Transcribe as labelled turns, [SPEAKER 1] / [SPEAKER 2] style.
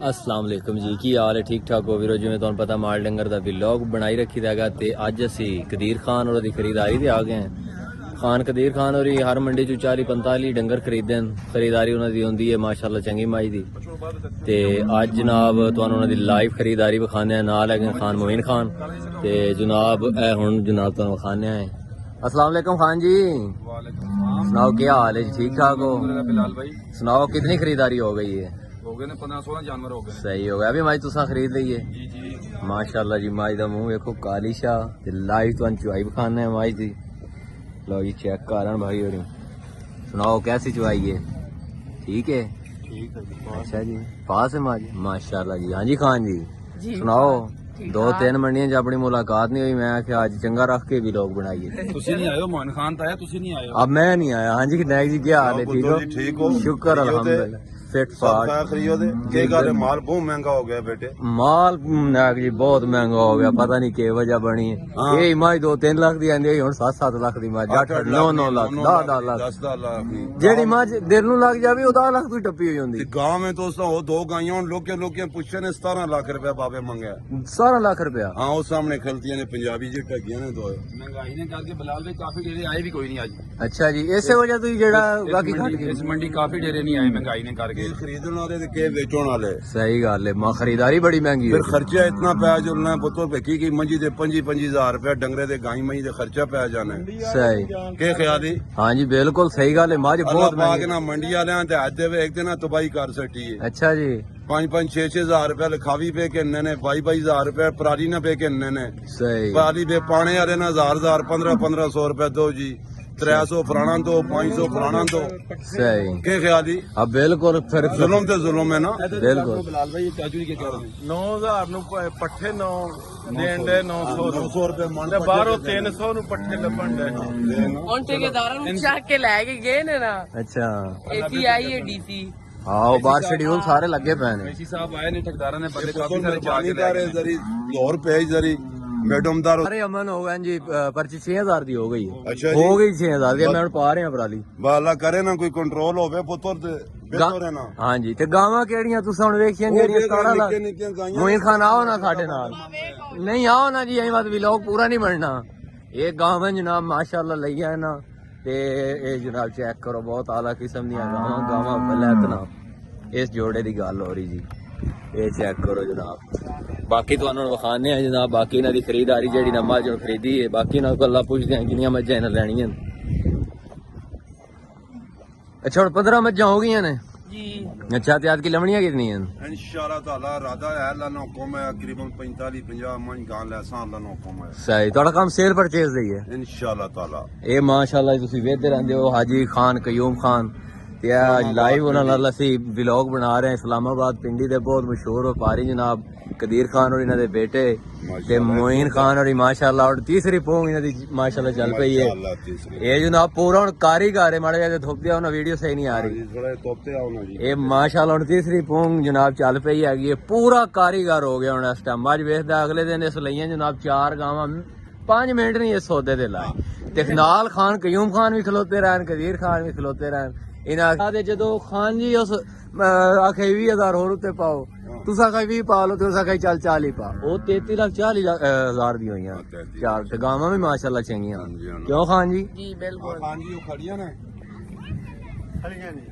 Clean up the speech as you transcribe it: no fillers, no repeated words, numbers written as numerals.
[SPEAKER 1] अस्सलाम वालेकुम जी, की हाल है? ठीक ठाक हो वीरो? जिवें तुहानू पता माल डंगर दा व्लॉग बनाई रखी दा ते अज असी कदीर खान और खरीदारी ते आ गए हैं। खान कदीर खान और हर मंडी चो 40-45 डंगर खरीदे हैं। खरीदारी उन्होंने होंगी है माशाल्लाह चंगी माई दी। ते अज जनाब तुहानू उन्होंने लाइव खरीदारी विखाने नाल है खान मोइन खान ते जनाब हुण जनाब तुहानू विखाने हैं। अस्सलाम वालेकुम खान जी, सुनाओ क्या हाल है? ठीक ठाक हो?
[SPEAKER 2] बिलाल भाई
[SPEAKER 1] सुनाओ कितनी खरीदारी हो गई है?
[SPEAKER 2] हो गए 15-16 जानवर हो गए।
[SPEAKER 1] सही हो गया। अभी माई तुसा खरीद ली है?
[SPEAKER 2] जी जी
[SPEAKER 1] माशाल्लाह जी, माई दा मुंह देखो काली शाह ते लाइव तुहानू चुआई विखाने हैं माई दी। लो जी चेक करन भाई होरी, सुनाओ कैसी चुआई है? ठीक है?
[SPEAKER 2] ठीक है जी।
[SPEAKER 1] अच्छा जी, पास है माजी माशाल्लाह जी। हाँ जी खान जी,
[SPEAKER 3] जी
[SPEAKER 1] सुनाओ। 2-3 मंडियां च अपनी मुलाकात नहीं हुई, मैं आख्या आज चंगा रख के भी लोग बनाइए।
[SPEAKER 2] तुसी नहीं आयो, मोइन खान तो आया, तुसी नहीं आयो।
[SPEAKER 1] अब मैं नहीं आया। हाँ जी नायक जी क्या हाल है? ठीक हो?
[SPEAKER 4] ठीक हो?
[SPEAKER 1] शुक्र अल्हम्दुलिल्लाह फिट फाट।
[SPEAKER 4] माल बहुत महंगा हो गया बेटे।
[SPEAKER 1] माल नायक जी बहुत महंगा हो गया, पता नहीं के वजह बनी है। ये माई 2-3 लाख दी आंदी हुण 7-7 लाख दी मज 8-9 लाख 10 लाख
[SPEAKER 4] 10 लाख
[SPEAKER 1] जेड़ी मज दिल नू लग जावे ओ 10 लाख तो टप्पी हुई हुंदी।
[SPEAKER 4] गांव में तो वो 2 गाइयां लोके पुछे ने 17 लाख रुपया बाबे मंगे।
[SPEAKER 1] 17 लाख रुपया?
[SPEAKER 4] हाँ वो सामने खलतियां ने पंजाबी जी टगियां ने दो।
[SPEAKER 2] महंगाई ने करके बिलाल भाई काफी डेरे आए भी कोई नहीं आज।
[SPEAKER 1] अच्छा जी, इसे वजह तो जेड़ा बाकी घट गई।
[SPEAKER 2] इस मंडी काफी डेरे नहीं आए महंगाई ने करके।
[SPEAKER 4] खरीदने वाले ते के बेचने वाले।
[SPEAKER 1] सही गल है, मां खरीदारी बड़ी महंगी
[SPEAKER 4] फिर
[SPEAKER 1] है।
[SPEAKER 4] खर्चा इतना पै जुलना पुत्तर बेकी की मंजी दे 25,000 रुपया डंगरे दे गाई मई दे खर्चा पै जाना है।
[SPEAKER 1] सही
[SPEAKER 4] के ख्याल है?
[SPEAKER 1] हाँ जी बिल्कुल सही गल है, मज
[SPEAKER 4] अल्लाह
[SPEAKER 1] बहुत
[SPEAKER 4] पाक
[SPEAKER 1] महंगी।
[SPEAKER 4] ना मंडी वाले ते अज दे एक दिन तबाही कर सटी है।
[SPEAKER 1] अच्छा जी
[SPEAKER 4] 5-6 हजार रुपया लिखावी पे के ने 22,000 रुपया पराली ना पे के ने
[SPEAKER 1] सही
[SPEAKER 4] पराली पे पाने वाले ना 1000 1500 रुपया दो जी। 300 फलाना दो 500 फलाना दो।
[SPEAKER 1] सही
[SPEAKER 4] के ख्याली?
[SPEAKER 1] अब बिल्कुल फिर
[SPEAKER 4] जुल्म ते जुल्म है ना।
[SPEAKER 1] बिल्कुल
[SPEAKER 2] बिलाल भाई ये चाचू जी के कह रहे हैं
[SPEAKER 5] 9000 ਨੂੰ ਪੱਠੇ 9 ਦੇਣ ਦੇ 900
[SPEAKER 4] 900 रुपया मन
[SPEAKER 5] ਤੇ ਬਾਹਰੋਂ 300 ਨੂੰ ਪੱਠੇ ਲੱਭਣ ਦੇ।
[SPEAKER 3] ਹੁਣ ਠੇਕੇਦਾਰਾਂ ਨੂੰ ਚੱਕ ਕੇ ਲੈ ਕੇ ਗਏ ਨੇ ਨਾ।
[SPEAKER 1] अच्छा
[SPEAKER 3] ਏਸੀ ਆਈ ਹੈ ਡੀਸੀ।
[SPEAKER 1] हाँ बाहर शेड्यूल सारे लगे पे ने।
[SPEAKER 2] मेसी साहब आए ने ठेकेदार ने बंदे काफी
[SPEAKER 4] बिल्कुल
[SPEAKER 2] सारे चार्ज
[SPEAKER 4] मेहरबानीदार है जरी और पेज जरी मैडमदार।
[SPEAKER 1] अरे अमन हो गए जी, पर्ची 6000 दी हो गई है।
[SPEAKER 4] अच्छा
[SPEAKER 1] हो
[SPEAKER 4] जी
[SPEAKER 1] गई 6000 दी, मैं पा रहे हैं पराली।
[SPEAKER 4] बाला करे ना कोई कंट्रोल होवे पुत्र ते बेहतर है ना।
[SPEAKER 1] हाँ जी ते गावां केड़ियां तुसां हुण वेखियां जेड़ियां 17 लाख।
[SPEAKER 4] निक्के गाइयां
[SPEAKER 1] मोइन खान आओ ना साडे नाल। नहीं आओ ना जी, अहीं बात व्लॉग पूरा नहीं बनना। ये गावां जनाब माशाल्लाह लईया है ना ते ये जनाब चेक करो बहुत आला किस्म दी गावां ब्लैक ना। इस जोड़े दी गल हो रही जी, ये चेक करो जनाब। बाकी तुहानू विखाने हैं जनाब, बाकी इन्हां दी खरीदारी जेहड़ी ना मज खरीदी है। बाकी इन्हां कोल अल्लाह पुछदे हैं कितनियां मज्जां इन्हां लैणियां। अच्छा हुण 15 मज्जां हो गईयां ने
[SPEAKER 3] जी
[SPEAKER 1] अच्छा ते आज की लवणियां कितनी हैं?
[SPEAKER 4] इंशाल्लाह ताला राधा है अल्लाह नो हुक्म है तकरीबन 45-50 मन गां लैसा अल्लाह नो हुक्म है।
[SPEAKER 1] सही तुहाडा काम सेल परचेज दी है?
[SPEAKER 4] इंशाल्लाह ताला
[SPEAKER 1] ये माशाल्लाह तुसीं वेखदे रहंदे हो हाजी खान कयूम खान ते लाइव उन्हां नाल असीं व्लॉग बना रहे हैं। इस्लामाबाद पिंडी दे बहुत मशहूर व्यापारी जनाब कदीर खान और इन्हां दे बेटे ते मोइन खान और माशाल्लाह और तीसरी पोंग इन्हां दी माशाल्लाह चल पई है। ये जनाब पूरा हुण कारीगर है, माड़े जिहा धुप दिया होना वीडियो सही नहीं आ रही।
[SPEAKER 4] थोड़े तोपते आओ ना जी।
[SPEAKER 1] ये माशाल्लाह हुण तीसरी पोंग जनाब चल पई हैगी है, पूरा कारीगर हो गया हुण इस टाइम। अज वेखदा अगले दिन इस लईयां जनाब 4 गावां 5 मिनट नहीं इस सौदे दे लाए ते नाल खान कयूम खान भी खलोते रहन, कदीर खान भी खलोते रहन। इन्हां दे जदों खान जी उस आखे 20,000 होर उत्ते पाओ, तुसा कहीं 20 पा लो, तुसा कहीं चल 40 पा, वो 33,40,000 दी होइयां चार ते गावां भी माशाल्लाह चंगियां। क्यों खान जी?
[SPEAKER 3] जी बिल्कुल।
[SPEAKER 4] खान जी खड़ियां ने खड़ियां ने